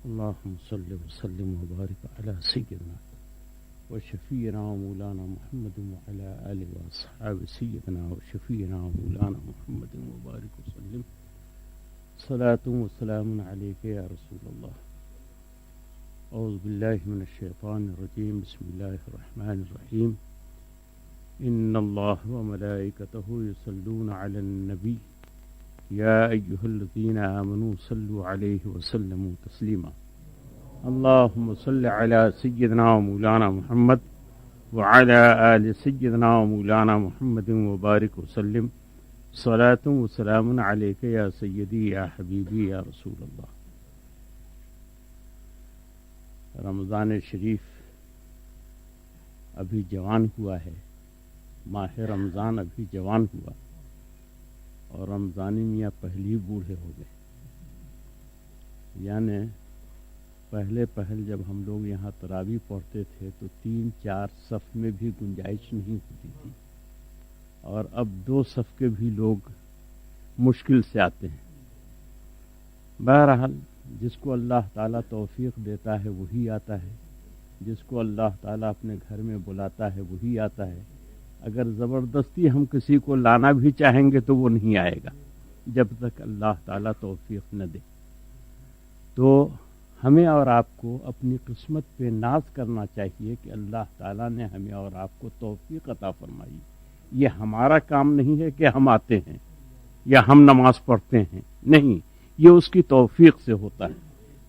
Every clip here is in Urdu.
اللهم صل وسلم وبارك على سيدنا وشفينا ومولانا محمد وعلى آله وأصحابه سيدنا وشفينا ومولانا محمد وبارك وسلم صلاة وسلام عليك يا رسول الله. أعوذ بالله من الشيطان الرجيم. بسم الله الرحمن الرحيم. إن الله وملائكته يصلون على النبي يا أيها الذين آمنوا صلوا عليه وسلموا تسليما. اللهم صل على سيدنا ومولانا محمد وعلى آل سيدنا ومولانا محمد وبارك وسلم صلاة وسلام عليك يا سيدي يا حبيبي يا رسول الله. رمضان شریف ابھی جوان ہوا ہے، ماہ رمضان ابھی جوان ہوا اور رمضانی میاں پہلی بوڑھے ہو گئے. یعنی پہل جب ہم لوگ یہاں تراویح پڑھتے تھے تو 3-4 صف میں بھی گنجائش نہیں ہوتی تھی، اور اب 2 صف کے بھی لوگ مشکل سے آتے ہیں. بہرحال جس کو اللہ تعالیٰ توفیق دیتا ہے وہی آتا ہے، جس کو اللہ تعالیٰ اپنے گھر میں بلاتا ہے وہی آتا ہے. اگر زبردستی ہم کسی کو لانا بھی چاہیں گے تو وہ نہیں آئے گا جب تک اللہ تعالیٰ توفیق نہ دے. تو ہمیں اور آپ کو اپنی قسمت پہ ناز کرنا چاہیے کہ اللہ تعالیٰ نے ہمیں اور آپ کو توفیق عطا فرمائی. یہ ہمارا کام نہیں ہے کہ ہم آتے ہیں یا ہم نماز پڑھتے ہیں، نہیں، یہ اس کی توفیق سے ہوتا ہے.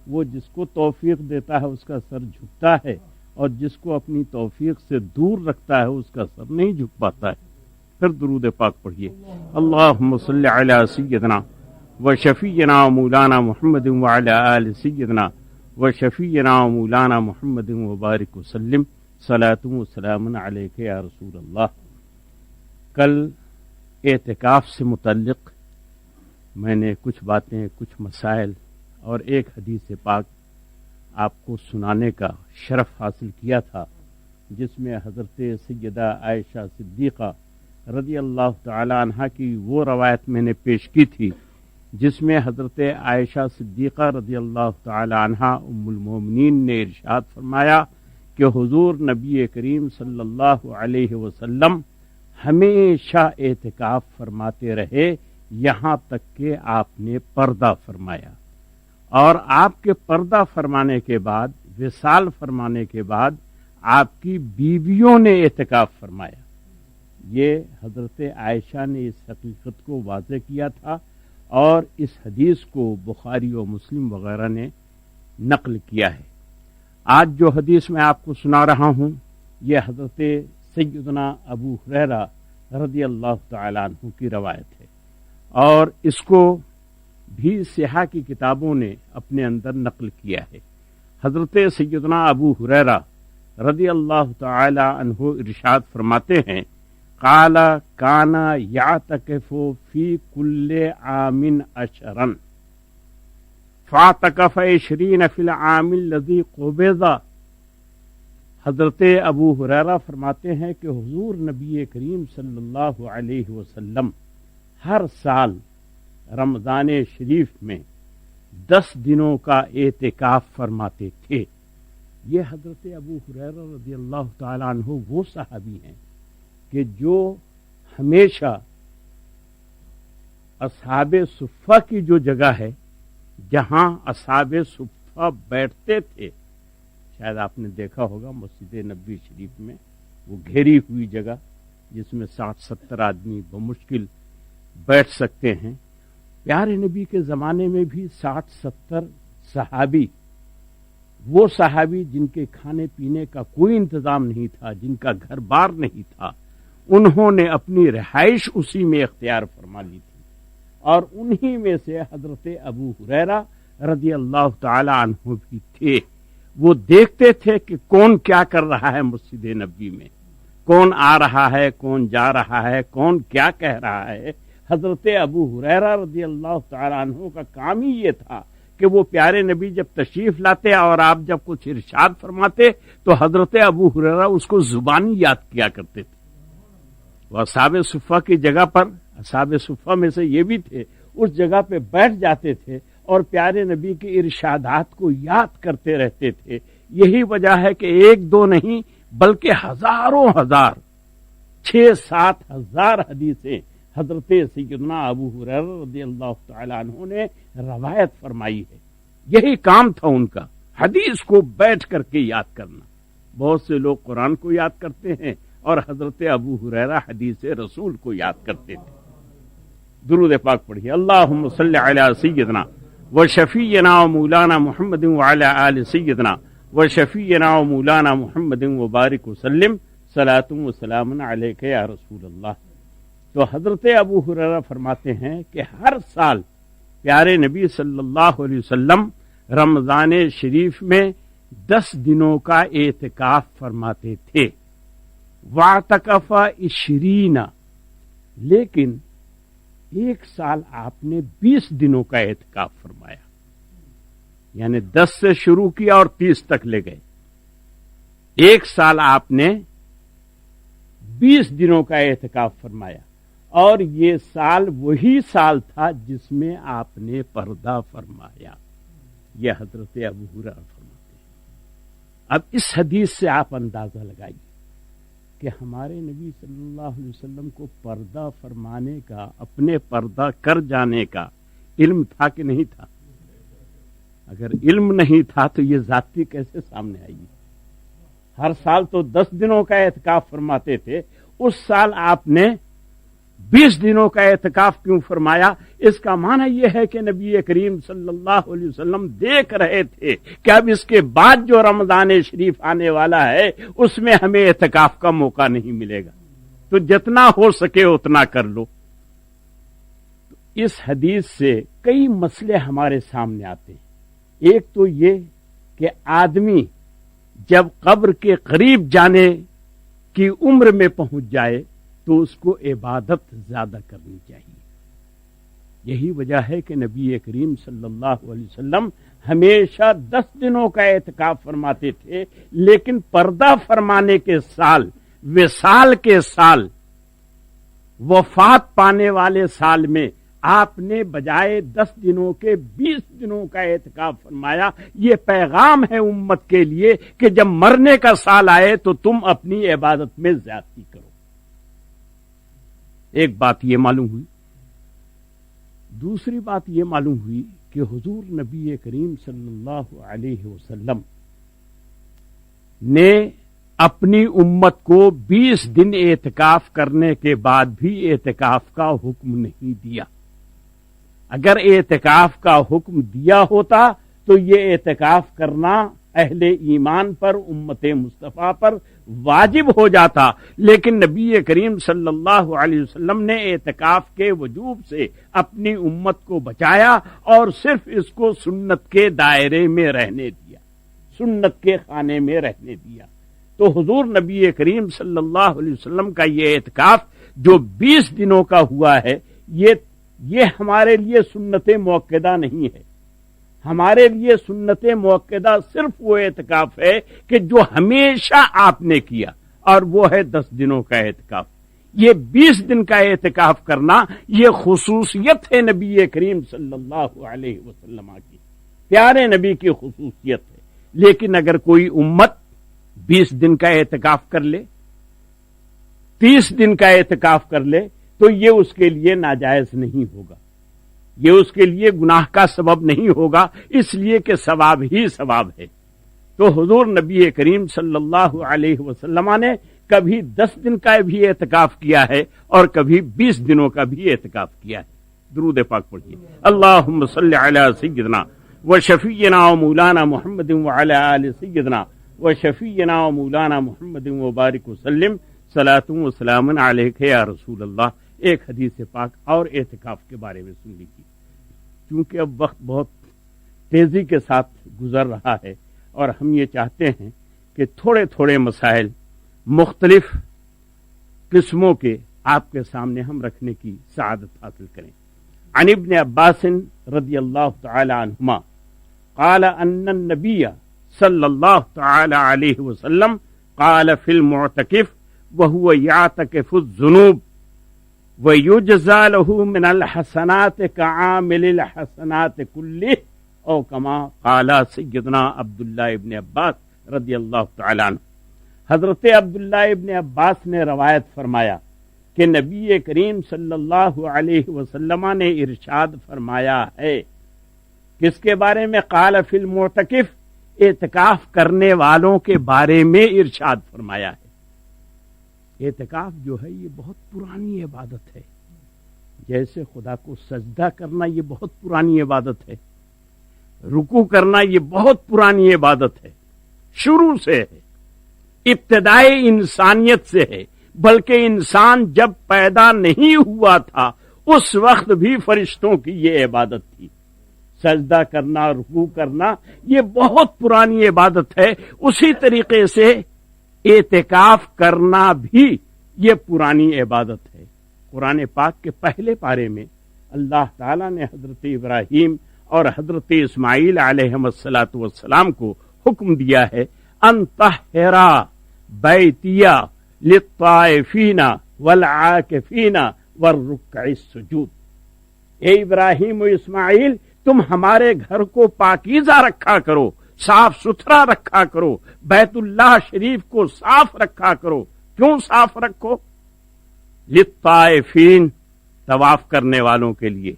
وہ جس کو توفیق دیتا ہے اس کا سر جھکتا ہے، اور جس کو اپنی توفیق سے دور رکھتا ہے اس کا سر نہیں جھک پاتا ہے. پھر درود پاک پڑھیے. اللہم صلی علی سیدنا و شفیعنا و مولانا محمد وعلی آل سیدنا و شفیعنا و مولانا محمد وبارک وسلم صلاۃ و سلام علیک یا رسول اللہ. کل اعتکاف سے متعلق میں نے کچھ باتیں، کچھ مسائل اور ایک حدیث پاک آپ کو سنانے کا شرف حاصل کیا تھا، جس میں حضرت سیدہ عائشہ صدیقہ رضی اللہ تعالی عنہا کی وہ روایت میں نے پیش کی تھی جس میں حضرت عائشہ صدیقہ رضی اللہ تعالی عنہا ام المومنین نے ارشاد فرمایا کہ حضور نبی کریم صلی اللہ علیہ وسلم ہمیشہ اعتکاف فرماتے رہے یہاں تک کہ آپ نے پردہ فرمایا، اور آپ کے پردہ فرمانے کے بعد، وصال فرمانے کے بعد آپ کی بیویوں نے اعتکاف فرمایا. یہ حضرت عائشہ نے اس حقیقت کو واضح کیا تھا، اور اس حدیث کو بخاری و مسلم وغیرہ نے نقل کیا ہے. آج جو حدیث میں آپ کو سنا رہا ہوں یہ حضرت سیدنا ابو ہریرہ رضی اللہ تعالیٰ عنہ کی روایت ہے، اور اس کو بھی سیاح کی کتابوں نے اپنے اندر نقل کیا ہے. حضرت سیدنا ابو ہریرہ رضی اللہ تعالی عنہ ارشاد فرماتے ہیں قال کان یعتکف فی کل عام 10 فاعتکف 20 فی العام الذی قبض. حضرت ابو ہریرہ فرماتے ہیں کہ حضور نبی کریم صلی اللہ علیہ وسلم ہر سال رمضان شریف میں 10 دنوں کا اعتکاف فرماتے تھے. یہ حضرت ابو ہریرہ رضی اللہ تعالیٰ عنہ وہ صحابی ہیں کہ جو ہمیشہ اصحاب صفہ کی جو جگہ ہے جہاں اصحاب صفہ بیٹھتے تھے، شاید آپ نے دیکھا ہوگا مسجد نبوی شریف میں وہ گھیری ہوئی جگہ جس میں 60-70 آدمی بمشکل بیٹھ سکتے ہیں. پیارے نبی کے زمانے میں بھی 60-70 صحابی، وہ صحابی جن کے کھانے پینے کا کوئی انتظام نہیں تھا، جن کا گھر بار نہیں تھا، انہوں نے اپنی رہائش اسی میں اختیار فرما لی تھی. اور انہی میں سے حضرت ابو ہریرہ رضی اللہ تعالی عنہ بھی تھے. وہ دیکھتے تھے کہ کون کیا کر رہا ہے مسجد نبوی میں، کون آ رہا ہے، کون جا رہا ہے، کون کیا کہہ رہا ہے. حضرت ابو ہریرہ رضی اللہ تعالی عنہ کا کام ہی یہ تھا کہ وہ پیارے نبی جب تشریف لاتے اور آپ جب کچھ ارشاد فرماتے تو حضرت ابو ہریرہ اس کو زبانی یاد کیا کرتے تھے. وہ اصحاب صفہ کی جگہ پر، اصحاب صفہ میں سے یہ بھی تھے، اس جگہ پہ بیٹھ جاتے تھے اور پیارے نبی کے ارشادات کو یاد کرتے رہتے تھے. یہی وجہ ہے کہ ایک دو نہیں بلکہ ہزاروں ہزار 6-7 ہزار حدیثیں حضرت سیدنا ابو ہریرہ رضی اللہ تعالی عنہ نے روایت فرمائی ہے. یہی کام تھا ان کا، حدیث کو بیٹھ کر کے یاد کرنا. بہت سے لوگ قرآن کو یاد کرتے ہیں اور حضرت ابو ہریرہ حدیث رسول کو یاد کرتے تھے. درود پاک پڑھیے. اللہم صلی علی سیدنا و شفیعنا و مولانا محمد وعلی آل سیدنا و شفیعنا و مولانا محمد وبارک وسلم صلاۃ و سلام علیک یا رسول اللہ. تو حضرت ابو ہریرہ فرماتے ہیں کہ ہر سال پیارے نبی صلی اللہ علیہ وسلم رمضان شریف میں 10 دنوں کا اعتکاف فرماتے تھے. واعتکف 20، لیکن ایک سال آپ نے 20 دنوں کا اعتکاف فرمایا، یعنی 10 سے شروع کیا اور 30 تک لے گئے. ایک سال آپ نے 20 دنوں کا اعتکاف فرمایا، اور یہ سال وہی سال تھا جس میں آپ نے پردہ فرمایا. یہ حضرت ابو ہریرہ فرماتے ہیں. اب اس حدیث سے آپ اندازہ لگائیے کہ ہمارے نبی صلی اللہ علیہ وسلم کو پردہ فرمانے کا، اپنے پردہ کر جانے کا علم تھا کہ نہیں تھا؟ اگر علم نہیں تھا تو یہ ذاتی کیسے سامنے آئی؟ ہر سال تو 10 دنوں کا اعتکاف فرماتے تھے، اس سال آپ نے 20 دنوں کا اعتکاف کیوں فرمایا؟ اس کا معنی یہ ہے کہ نبی کریم صلی اللہ علیہ وسلم دیکھ رہے تھے کہ اب اس کے بعد جو رمضان شریف آنے والا ہے اس میں ہمیں اعتکاف کا موقع نہیں ملے گا، تو جتنا ہو سکے اتنا کر لو. اس حدیث سے کئی مسئلے ہمارے سامنے آتے ہیں. ایک تو یہ کہ آدمی جب قبر کے قریب جانے کی عمر میں پہنچ جائے تو اس کو عبادت زیادہ کرنی چاہیے. یہی وجہ ہے کہ نبی کریم صلی اللہ علیہ وسلم ہمیشہ 10 دنوں کا اعتکاف فرماتے تھے، لیکن پردہ فرمانے کے سال، وصال کے سال، وفات پانے والے سال میں آپ نے بجائے 10 دنوں کے 20 دنوں کا اعتکاف فرمایا. یہ پیغام ہے امت کے لیے کہ جب مرنے کا سال آئے تو تم اپنی عبادت میں زیادتی کرو. ایک بات یہ معلوم ہوئی. دوسری بات یہ معلوم ہوئی کہ حضور نبی کریم صلی اللہ علیہ وسلم نے اپنی امت کو 20 دن اعتکاف کرنے کے بعد بھی اعتکاف کا حکم نہیں دیا. اگر اعتکاف کا حکم دیا ہوتا تو یہ اعتکاف کرنا اہل ایمان پر، امت مصطفیٰ پر واجب ہو جاتا، لیکن نبی کریم صلی اللہ علیہ وسلم نے اعتکاف کے وجوب سے اپنی امت کو بچایا اور صرف اس کو سنت کے دائرے میں رہنے دیا، سنت کے خانے میں رہنے دیا. تو حضور نبی کریم صلی اللہ علیہ وسلم کا یہ اعتکاف جو 20 دنوں کا ہوا ہے، یہ ہمارے لیے سنت موقدہ نہیں ہے. ہمارے لیے سنت موقدہ صرف وہ اعتکاف ہے کہ جو ہمیشہ آپ نے کیا، اور وہ ہے 10 دنوں کا اعتکاف. یہ 20 دن کا اعتکاف کرنا یہ خصوصیت ہے نبی کریم صلی اللہ علیہ وسلم کی، پیارے نبی کی خصوصیت ہے. لیکن اگر کوئی امت 20 دن کا اعتکاف کر لے، 30 دن کا اعتکاف کر لے تو یہ اس کے لیے ناجائز نہیں ہوگا، یہ اس کے لیے گناہ کا سبب نہیں ہوگا، اس لیے کہ ثواب ہی ثواب ہے. تو حضور نبی کریم صلی اللہ علیہ وسلم نے کبھی 10 دن کا بھی اعتکاف کیا ہے اور کبھی 20 دنوں کا بھی اعتکاف کیا ہے. درود پاک پڑھیے. اللہم صلی علی سیدنا و شفیعنا و مولانا محمد وعلی آل سیدنا و شفیعنا و مولانا محمد وبارک وسلم صلاۃ و سلام علیک یا رسول اللہ. ایک حدیث پاک اور اعتکاف کے بارے میں سن لیجیے. چونکہ اب وقت بہت تیزی کے ساتھ گزر رہا ہے اور ہم یہ چاہتے ہیں کہ تھوڑے تھوڑے مسائل مختلف قسموں کے آپ کے سامنے ہم رکھنے کی سعادت حاصل کریں. عن ابن عباس رضی اللہ تعالی عنہما قال ان النبی صلی اللہ تعالی علیہ وسلم قال فی المعتکف وهو يعتکف الذنوب وَيُجْزَى لَهُ مِنَ الْحَسَنَاتِ كَعَامِلِ الْحَسَنَاتِ كُلِّهِ او کما قال سیدنا عبداللہ ابن عباس رضی اللہ تعالیٰ عنہ۔ حضرت عبداللہ ابن عباس نے روایت فرمایا کہ نبی کریم صلی اللہ علیہ وسلم نے ارشاد فرمایا ہے، کس کے بارے میں؟ قال فی المعتکف، اعتکاف کرنے والوں کے بارے میں ارشاد فرمایا ہے۔ اعتکاف جو ہے یہ بہت پرانی عبادت ہے، جیسے خدا کو سجدہ کرنا یہ بہت پرانی عبادت ہے، رکوع کرنا یہ بہت پرانی عبادت ہے، شروع سے ہے، ابتدائی انسانیت سے ہے، بلکہ انسان جب پیدا نہیں ہوا تھا اس وقت بھی فرشتوں کی یہ عبادت تھی۔ سجدہ کرنا، رکوع کرنا یہ بہت پرانی عبادت ہے، اسی طریقے سے اعتکاف کرنا بھی یہ پرانی عبادت ہے۔ قرآن پاک کے پہلے پارے میں اللہ تعالیٰ نے حضرت ابراہیم اور حضرت اسماعیل علیہم الصلاۃ والسلام کو حکم دیا ہے، ان طہرا بیتیا للطائفین والعاکفین والرکع السجود۔ اے ابراہیم و اسماعیل، تم ہمارے گھر کو پاکیزہ رکھا کرو، صاف ستھرا رکھا کرو، بیت اللہ شریف کو صاف رکھا کرو۔ کیوں صاف رکھو؟ للطائفین، طواف کرنے والوں کے لیے،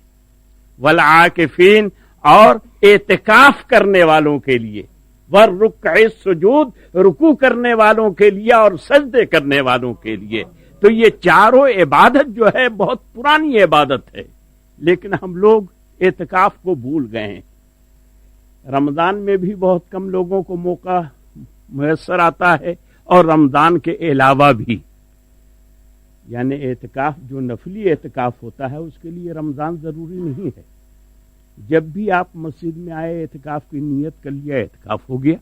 والعاکفین، اور اعتکاف کرنے والوں کے لیے، والرکع السجود، رکوع کرنے والوں کے لیے اور سجدے کرنے والوں کے لیے۔ تو یہ چاروں عبادت جو ہے بہت پرانی عبادت ہے، لیکن ہم لوگ اعتکاف کو بھول گئے ہیں۔ رمضان میں بھی بہت کم لوگوں کو موقع میسر آتا ہے، اور رمضان کے علاوہ بھی، یعنی اعتکاف جو نفلی اعتکاف ہوتا ہے اس کے لیے رمضان ضروری نہیں ہے۔ جب بھی آپ مسجد میں آئے اعتکاف کی نیت کر لیا، اعتکاف ہو گیا۔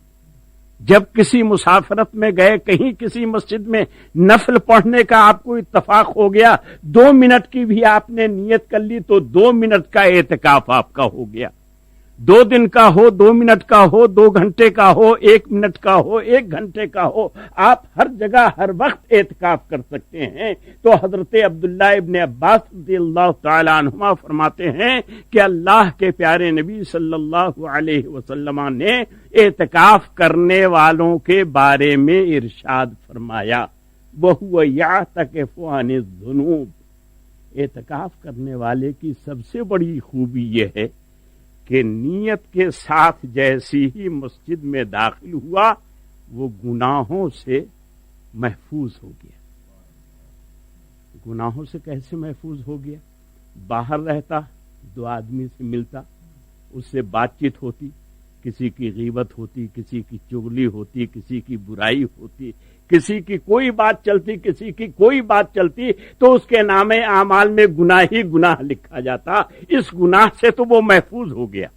جب کسی مسافرت میں گئے، کہیں کسی مسجد میں نفل پڑھنے کا آپ کو اتفاق ہو گیا، 2 منٹ کی بھی آپ نے نیت کر لی تو 2 منٹ کا اعتکاف آپ کا ہو گیا۔ 2 دن کا ہو، 2 منٹ کا ہو، 2 گھنٹے کا ہو، 1 منٹ کا ہو، 1 گھنٹے کا ہو، آپ ہر جگہ ہر وقت اعتکاف کر سکتے ہیں۔ تو حضرت عبداللہ ابن عباس رضی اللہ تعالی عنہما فرماتے ہیں کہ اللہ کے پیارے نبی صلی اللہ علیہ وسلم نے اعتکاف کرنے والوں کے بارے میں ارشاد فرمایا، وَهُوَ يَعْتَكِفُ عَنِ الذُّنُوبِ۔ اعتکاف کرنے والے کی سب سے بڑی خوبی یہ ہے کہ نیت کے ساتھ جیسی ہی مسجد میں داخل ہوا وہ گناہوں سے محفوظ ہو گیا۔ گناہوں سے کیسے محفوظ ہو گیا؟ باہر رہتا، 2 آدمی سے ملتا، اس سے بات چیت ہوتی، کسی کی غیبت ہوتی، کسی کی چغلی ہوتی، کسی کی برائی ہوتی، کسی کی کوئی بات چلتی، کسی کی کوئی بات چلتی، تو اس کے نام اعمال میں گناہ ہی گناہ لکھا جاتا۔ اس گناہ سے تو وہ محفوظ ہو گیا۔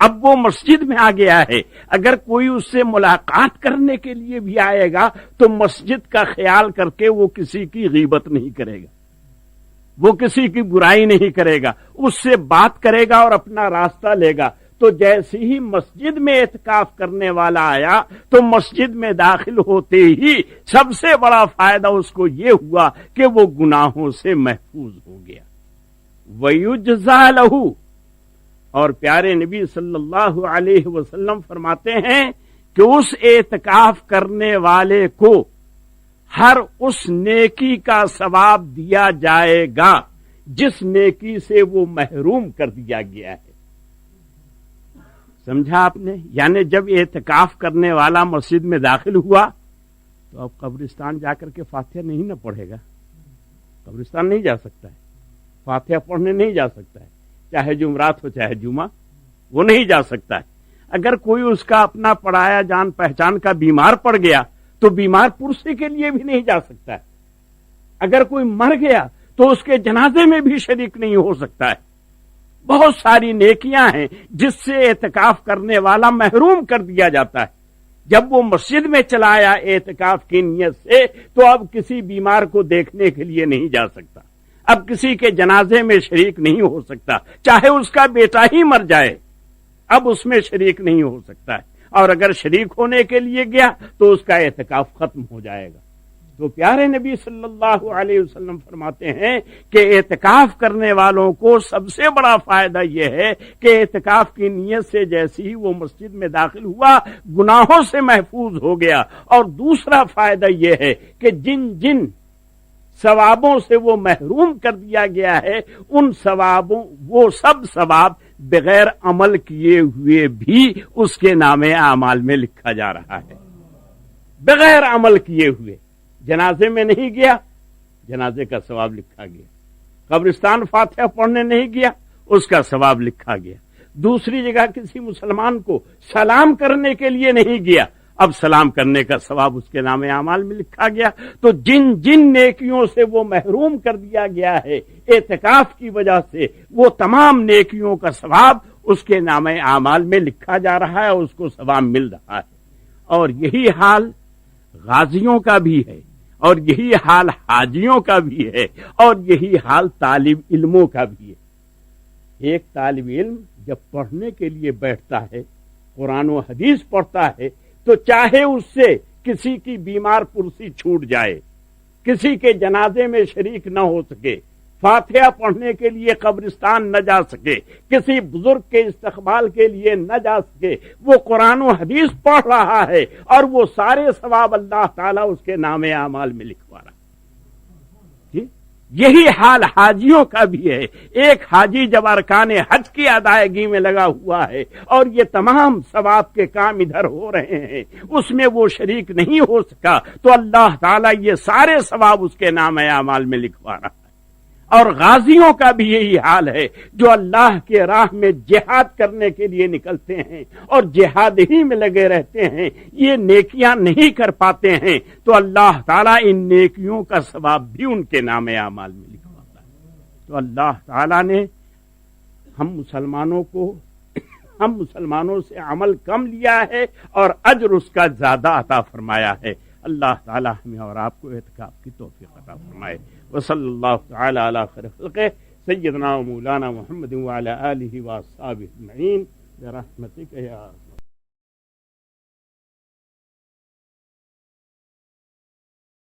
اب وہ مسجد میں آ گیا ہے، اگر کوئی اس سے ملاقات کرنے کے لیے بھی آئے گا تو مسجد کا خیال کر کے وہ کسی کی غیبت نہیں کرے گا، وہ کسی کی برائی نہیں کرے گا، اس سے بات کرے گا اور اپنا راستہ لے گا۔ تو جیسے ہی مسجد میں اعتکاف کرنے والا آیا تو مسجد میں داخل ہوتے ہی سب سے بڑا فائدہ اس کو یہ ہوا کہ وہ گناہوں سے محفوظ ہو گیا۔ وَيُجْزَى لَهُ، اور پیارے نبی صلی اللہ علیہ وسلم فرماتے ہیں کہ اس اعتکاف کرنے والے کو ہر اس نیکی کا ثواب دیا جائے گا جس نیکی سے وہ محروم کر دیا گیا ہے۔ سمجھا آپ نے؟ یعنی جب اعتکاف کرنے والا مسجد میں داخل ہوا تو اب قبرستان جا کر کے فاتحہ نہیں نہ پڑھے گا، قبرستان نہیں جا سکتا ہے، فاتحہ پڑھنے نہیں جا سکتا ہے، چاہے جمعرات ہو چاہے جمعہ، وہ نہیں جا سکتا ہے۔ اگر کوئی اس کا اپنا پڑھایا جان پہچان کا بیمار پڑ گیا تو بیمار پرسی کے لیے بھی نہیں جا سکتا ہے۔ اگر کوئی مر گیا تو اس کے جنازے میں بھی شریک نہیں ہو سکتا ہے۔ بہت ساری نیکیاں ہیں جس سے اعتکاف کرنے والا محروم کر دیا جاتا ہے۔ جب وہ مسجد میں چلا آیا اعتکاف کی نیت سے تو اب کسی بیمار کو دیکھنے کے لیے نہیں جا سکتا، اب کسی کے جنازے میں شریک نہیں ہو سکتا، چاہے اس کا بیٹا ہی مر جائے اب اس میں شریک نہیں ہو سکتا ہے، اور اگر شریک ہونے کے لیے گیا تو اس کا اعتکاف ختم ہو جائے گا۔ تو پیارے نبی صلی اللہ علیہ وسلم فرماتے ہیں کہ اعتکاف کرنے والوں کو سب سے بڑا فائدہ یہ ہے کہ اعتکاف کی نیت سے جیسے ہی وہ مسجد میں داخل ہوا گناہوں سے محفوظ ہو گیا، اور دوسرا فائدہ یہ ہے کہ جن جن ثوابوں سے وہ محروم کر دیا گیا ہے ان ثوابوں وہ سب ثواب بغیر عمل کیے ہوئے بھی اس کے نام اعمال میں لکھا جا رہا ہے، بغیر عمل کیے ہوئے۔ جنازے میں نہیں گیا، جنازے کا ثواب لکھا گیا۔ قبرستان فاتحہ پڑھنے نہیں گیا، اس کا ثواب لکھا گیا۔ دوسری جگہ کسی مسلمان کو سلام کرنے کے لیے نہیں گیا، اب سلام کرنے کا ثواب اس کے نام اعمال میں لکھا گیا۔ تو جن جن نیکیوں سے وہ محروم کر دیا گیا ہے اعتکاف کی وجہ سے، وہ تمام نیکیوں کا ثواب اس کے نام اعمال میں لکھا جا رہا ہے، اس کو ثواب مل رہا ہے۔ اور یہی حال غازیوں کا بھی ہے، اور یہی حال حاجیوں کا بھی ہے، اور یہی حال طالب علموں کا بھی ہے۔ ایک طالب علم جب پڑھنے کے لیے بیٹھتا ہے، قرآن و حدیث پڑھتا ہے، تو چاہے اس سے کسی کی بیمار پرسی چھوٹ جائے، کسی کے جنازے میں شریک نہ ہو سکے، فاتحہ پڑھنے کے لیے قبرستان نہ جا سکے، کسی بزرگ کے استقبال کے لیے نہ جا سکے، وہ قرآن و حدیث پڑھ رہا ہے اور وہ سارے ثواب اللہ تعالیٰ اس کے نام اعمال میں لکھوا رہا ہے۔ یہی حال حاجیوں کا بھی ہے۔ ایک حاجی جب ارکان حج کی ادائیگی میں لگا ہوا ہے اور یہ تمام ثواب کے کام ادھر ہو رہے ہیں، اس میں وہ شریک نہیں ہو سکا، تو اللہ تعالیٰ یہ سارے ثواب اس کے نام اعمال میں لکھوا رہا ہے۔ اور غازیوں کا بھی یہی حال ہے، جو اللہ کے راہ میں جہاد کرنے کے لیے نکلتے ہیں اور جہاد ہی میں لگے رہتے ہیں، یہ نیکیاں نہیں کر پاتے ہیں، تو اللہ تعالیٰ ان نیکیوں کا ثواب بھی ان کے نام اعمال میں لکھواتا ہے۔ تو اللہ تعالیٰ نے ہم مسلمانوں سے عمل کم لیا ہے اور اجر اس کا زیادہ عطا فرمایا ہے۔ اللہ تعالیٰ ہمیں اور آپ کو اعتکاف کی توفیق عطا فرمائے۔ وصلی اللہ تعالی علی خیر خلقہ سیدنا و مولانا محمد وعلی آلہ واصحابہ اجمعین برحمتک یا